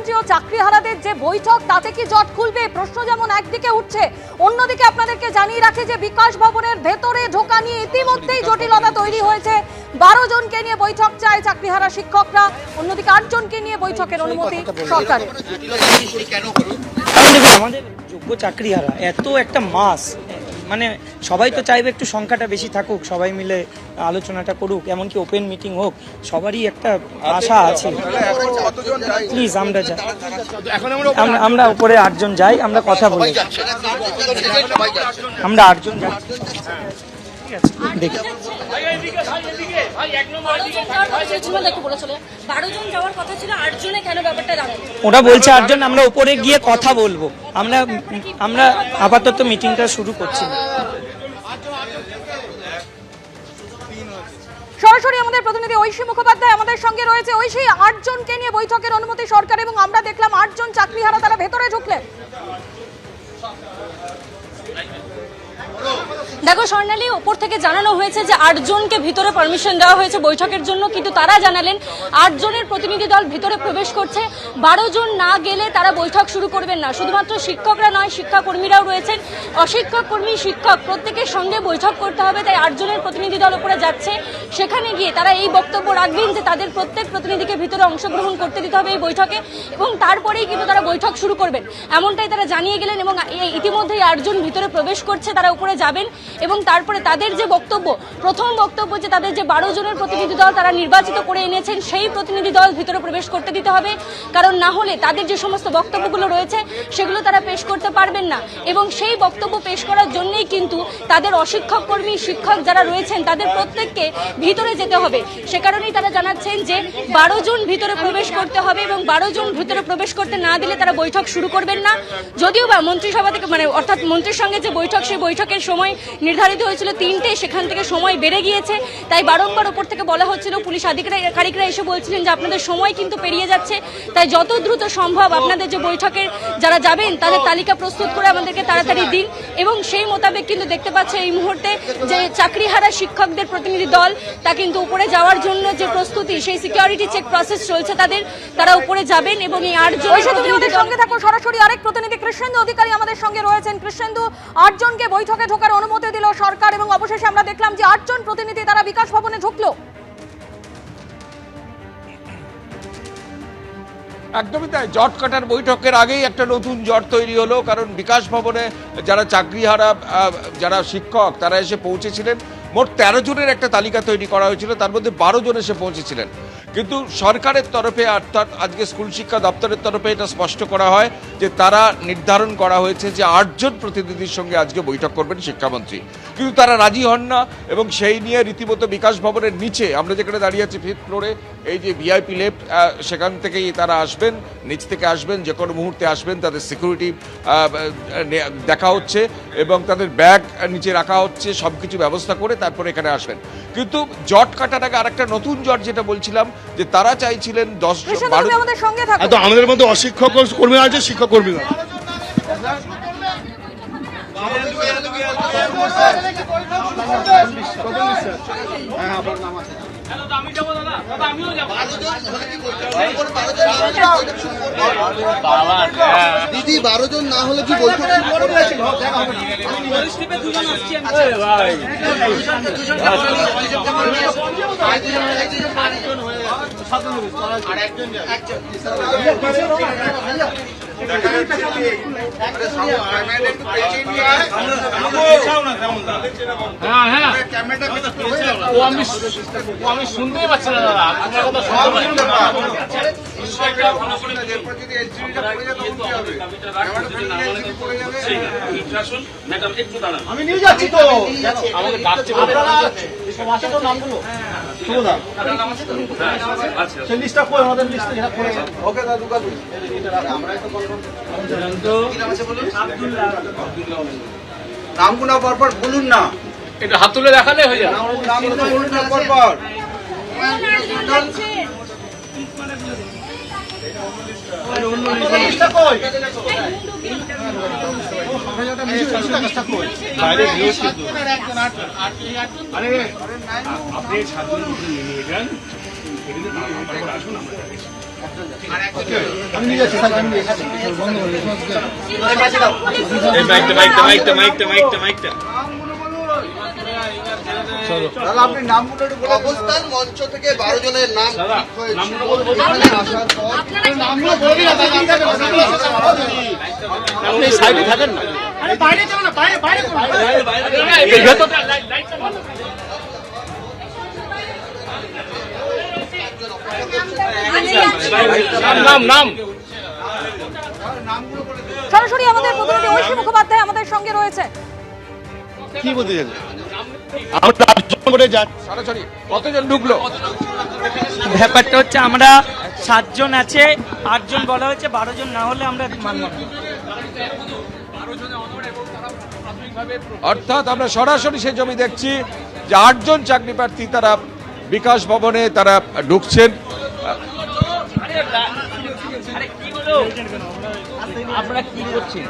মুখ্যমন্ত্রী ও চাকরিহারাদের যে বৈঠক তাতে কি জট খুলবে প্রশ্ন যেমন একদিকে উঠছে, অন্যদিকে আপনাদেরকে জানিয়ে রাখে যে বিকাশ ভবনের ভেতরে ঢোকা নিয়ে ইতিমধ্যেই জটিলতা তৈরি হয়েছে। 12 জনকে নিয়ে বৈঠক চায় চাকরিহারা শিক্ষকরা, অন্যদিকে 8 জনকে নিয়ে বৈঠকের অনুমতি সরকারের। আমাদের যোগ্য চাকরিহারা এত একটা মাস, মানে সবাই তো চাইবে একটু সংখ্যাটা বেশি থাকুক, সবাই মিলে আলোচনাটা করুক, এমনকি ওপেন মিটিং হোক, সবারই একটা আশা আছে। প্লিজ আমরা যাই, আমরা উপরে 8 জন যাই, আমরা কথা বলি, আমরা 8 জন যাই। ঠিক আছে, দেখি ওরা বলছে 8 জন, আমরা উপরে গিয়ে কথা বলবো। আমরা আপাতত মিটিংটা শুরু করছি। সরাসরি আমাদের প্রতিনিধি ঐশী মুখোপাধ্যায় আমাদের সঙ্গে রয়েছে। ঐশী, 8 জনকে নিয়ে বৈঠকের অনুমতি সরকার এবং আমরা দেখলাম 8 জন চাকরিহারা তারা ভেতরে ঢুকলেন। দেখো স্বর্ণালী, ওপর থেকে জানানো হয়েছে যে 8 জনকে ভিতরে পারমিশন দেওয়া হয়েছে বৈঠকের জন্য, কিন্তু তারা জানালেন 8 জনের প্রতিনিধি দল ভিতরে প্রবেশ করছে। 12 জন না গেলে তারা বৈঠক শুরু করবেন না। শুধুমাত্র শিক্ষকরা নয়, শিক্ষাকর্মীরাও রয়েছেন, অশিক্ষক কর্মী, শিক্ষক প্রত্যেকের সঙ্গে বৈঠক করতে হবে। তাই 8 জনের প্রতিনিধি দল উপরে যাচ্ছে। সেখানে গিয়ে তারা এই বক্তব্য রাখবেন যে তাদের প্রত্যেক প্রতিনিধিকে ভিতরে অংশগ্রহণ করতে দিতে হবে এই বৈঠকে, এবং তারপরেই কিন্তু তারা বৈঠক শুরু করবেন, এমনটাই তারা জানিয়ে গেলেন। এবং ইতিমধ্যেই 8 জন ভিতরে প্রবেশ করছে, তারা উপরে যাবেন এবং তারপরে তাদের যে বক্তব্য, প্রথম বক্তব্য যে তাদের যে 12 জনের প্রতিনিধি দল তারা নির্বাচিত করে এনেছেন সেই প্রতিনিধি দল ভিতরে প্রবেশ করতে দিতে হবে, কারণ না হলে তাদের যে সমস্ত বক্তব্যগুলো রয়েছে সেগুলো তারা পেশ করতে পারবেন না। এবং সেই বক্তব্য পেশ করার জন্যই কিন্তু তাদের অশিক্ষক কর্মী, শিক্ষক যারা রয়েছেন তাদের প্রত্যেককে ভিতরে যেতে হবে। সে কারণেই তারা জানাচ্ছেন যে 12 জন ভিতরে প্রবেশ করতে হবে এবং 12 জন ভিতরে প্রবেশ করতে না দিলে তারা বৈঠক শুরু করবেন না। যদিও বা মন্ত্রিসভা থেকে অর্থাৎ মন্ত্রীর সঙ্গে যে বৈঠক, সেই বৈঠকের সময় নির্ধারিত হয়েছিল 3টে, সেখান থেকে সময় বেড়ে গিয়েছে। তাই বারংবার ওপর থেকে বলা হচ্ছিল, পুলিশ আধিকারিকরা এসে বলছিলেন যে আপনাদের সময় কিন্তু পেরিয়ে যাচ্ছে, তাই যত দ্রুত সম্ভব আপনাদের যে বৈঠকের যারা যাবেন তাদের তালিকা প্রস্তুত করে আমাদেরকে তাড়াতাড়ি দিন। এবং সেই মোতাবেক কিন্তু দেখতে পাচ্ছে এই মুহূর্তে যে চাকরিহারা শিক্ষকদের প্রতিনিধি দল তা কিন্তু উপরে যাওয়ার জন্য যে প্রস্তুতি, সেই সিকিউরিটি চেক প্রসেস চলছে তাদের, তারা উপরে যাবেন। এবং এই 8 জন প্রতিনিধির সঙ্গে থাকো, সরাসরি আরেক প্রতিনিধি কৃষ্ণেন্দু অধিকারী আমাদের সঙ্গে রয়েছেন। কৃষ্ণেন্দু, 8 জনকে বৈঠকে ঢোকার অনুমতি দিল সরকার এবং অবশেষে আমরা দেখলাম যে 8 জন প্রতিনিধি তারা বিকাশ ভবনে ঢুকলো। একদমই তাই, জট কাটার বৈঠকের আগেই একটা নতুন জট তৈরি হলো, কারণ বিকাশ ভবনে যারা চাকরিহারা, যারা শিক্ষক তারা এসে পৌঁছেছিলেন। মোট 13 জনের একটা তালিকা তৈরি করা হয়েছিল, তার মধ্যে 12 জন এসে পৌঁছেছিলেন। কিন্তু সরকারের তরফে, অর্থাৎ আজকে স্কুল শিক্ষা দপ্তরের তরফে এটা স্পষ্ট করা হয় যে তারা নির্ধারণ করা হয়েছে যে 8 জন প্রতিনিধির সঙ্গে আজকে বৈঠক করবেন শিক্ষামন্ত্রী, কিন্তু তারা রাজি হন না। এবং সেই নিয়ে রীতিমতো বিকাশ ভবনের নিচে, আমরা যেখানে দাঁড়িয়ে আছি 5th ফ্লোরে, এই যে ভিআইপি লেফট, সেখান থেকেই তারা আসবেন, নিচ থেকে আসবেন, যে কোনো মুহূর্তে আসবেন। তাদের সিকিউরিটি দেখা হচ্ছে এবং তাদের ব্যাগ নিচে রাখা হচ্ছে, সব কিছু ব্যবস্থা করে তারপরে এখানে আসবেন। কিন্তু জট কাটার আগে আরেকটা নতুন জট, যেটা বলছিলাম যে তারা চাইছিলেন 10-12 আমাদের সঙ্গে থাকো। আমাদের মধ্যে অশিক্ষক কর্মী আছে, শিক্ষক কর্মী না। দিদি 12 জন না হলে কি বলতে আমি শুনতেই পাচ্ছি না দাদা, আমি নিয়ে যাচ্ছি তো, আমাকে ডাকছে নামগুলো সেই লিস্টটা কই, আমাদের লিস্টে যেটা করে। ওকে দাদু কাকু, আমরাই তো নামগুলো পরপর বলুন না, এটা হাত তুলে দেখালে হয়ে যাবে। নামগুলো বলুন না পরপর। লিস্টটা কই? বাইরে আরে আপনি 7 জন নিয়ে যান, এখানে আসুন, আমরা আমি নিয়ে যাচ্ছি স্যার, আমি নিয়ে যাচ্ছি। বন্ধ করে দিন। অবস্থান মঞ্চ থেকে 12 জনের নাম ঠিক হয়েছে এখানে আসার পর আপনি সাইডে থাকেন না। নাম সরাসরি আমাদের প্রতিনিধি ঐশী মুখোপাধ্যায় আমাদের সঙ্গে রয়েছে। কি বলতে চাইছেন? আমরা করে যাচ্ছি। সরাসরি কতজন ঢুকলো? ব্যাপারটা হচ্ছে আমরা 7 জন আছে, 8 জন বলা হয়েছে, 12 জন না হলে আমরা মানব না। অর্থাৎ আমরা সরাসরি সেই জমি দেখছি যে 8 জন চাকরি প্রার্থী তারা বিকাশ ভবনে তারা ঢুকছেন। আমরা কি করছি?